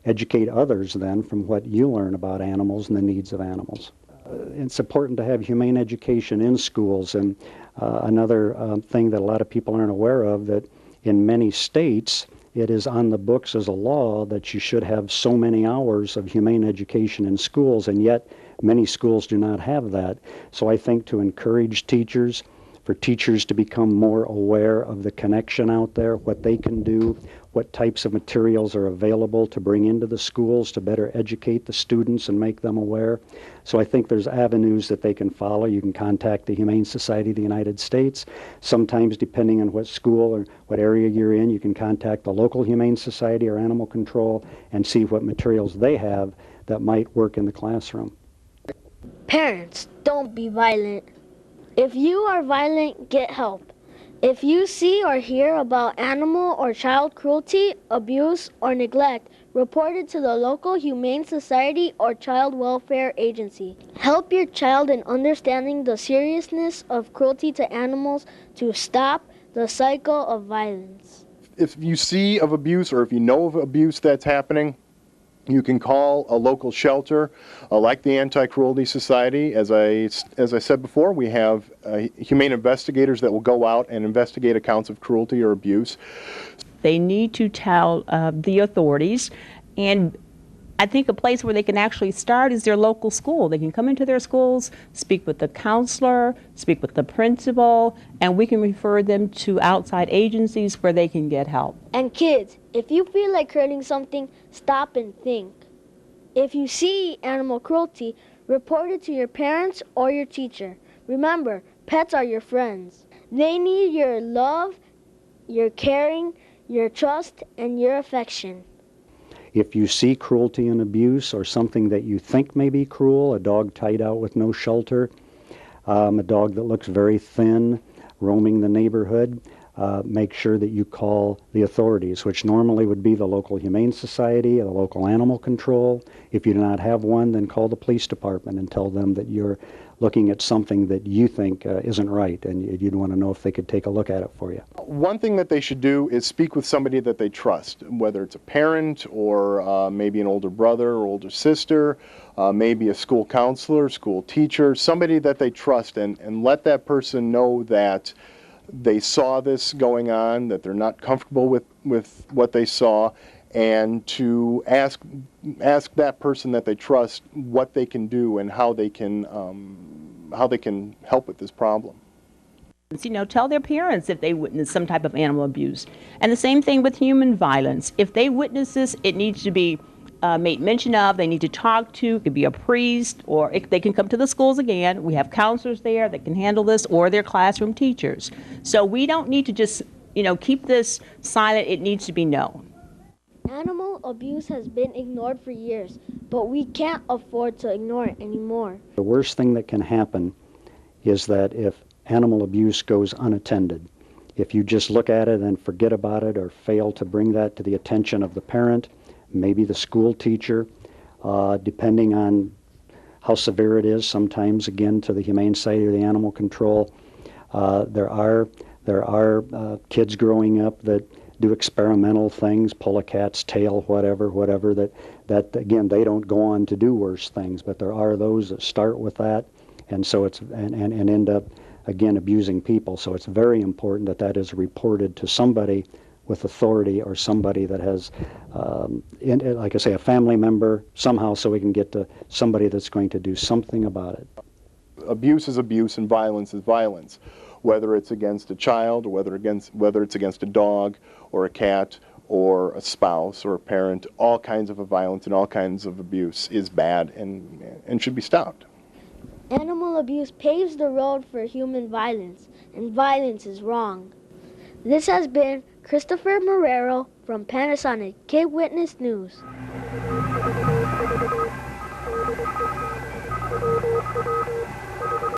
educate others then from what you learn about animals and the needs of animals. It's important to have humane education in schools, and another thing that a lot of people aren't aware of, that in many states it is on the books as a law that you should have so many hours of humane education in schools, and yet many schools do not have that. So I think to encourage teachers, for teachers to become more aware of the connection out there, what they can do, what types of materials are available to bring into the schools to better educate the students and make them aware. So I think there's avenues that they can follow. You can contact the Humane Society of the United States. Sometimes, depending on what school or what area you're in, you can contact the local Humane Society or Animal Control and see what materials they have that might work in the classroom. Parents, don't be violent. If you are violent, get help. If you see or hear about animal or child cruelty, abuse, or neglect, report it to the local Humane Society or Child Welfare Agency. Help your child in understanding the seriousness of cruelty to animals to stop the cycle of violence. If you see of abuse or if you know of abuse that's happening, you can call a local shelter, like the Anti-Cruelty Society. As I said before, we have humane investigators that will go out and investigate accounts of cruelty or abuse. They need to tell the authorities, and I think a place where they can actually start is their local school. They can come into their schools, speak with the counselor, speak with the principal, and we can refer them to outside agencies where they can get help. And kids, if you feel like hurting something, stop and think. If you see animal cruelty, report it to your parents or your teacher. Remember, pets are your friends. They need your love, your caring, your trust, and your affection. If you see cruelty and abuse or something that you think may be cruel, a dog tied out with no shelter, a dog that looks very thin, roaming the neighborhood, make sure that you call the authorities, which normally would be the local Humane Society or the local Animal Control. If you do not have one, then call the police department and tell them that you're looking at something that you think isn't right, and you'd want to know if they could take a look at it for you. One thing that they should do is speak with somebody that they trust, whether it's a parent or maybe an older brother or older sister, maybe a school counselor, school teacher, somebody that they trust, and let that person know that they saw this going on, that they're not comfortable with what they saw, and to ask that person that they trust what they can do and how they can help with this problem. You know, tell their parents if they witness some type of animal abuse. And the same thing with human violence. If they witness this, it needs to be made mention of. They need to talk to. It could be a priest, or they can come to the schools again. We have counselors there that can handle this, or their classroom teachers. So we don't need to just, keep this silent. It needs to be known. Animal abuse has been ignored for years, but we can't afford to ignore it anymore. The worst thing that can happen is that if animal abuse goes unattended, if you just look at it and forget about it or fail to bring that to the attention of the parent, maybe the school teacher, depending on how severe it is, sometimes, again, to the Humane Society or the Animal Control, there are kids growing up that do experimental things, pull a cat's tail, whatever, that again, they don't go on to do worse things, but there are those that start with that, and so and end up, again, abusing people. So it's very important that is reported to somebody with authority, or somebody that has, like I say, a family member somehow, so we can get to somebody that's going to do something about it. Abuse is abuse and violence is violence, whether it's against a child or whether it's against a dog or a cat or a spouse or a parent. All kinds of violence and all kinds of abuse is bad and should be stopped. Animal abuse paves the road for human violence, and violence is wrong. This has been Christopher Marrero from Panasonic Kid Witness News.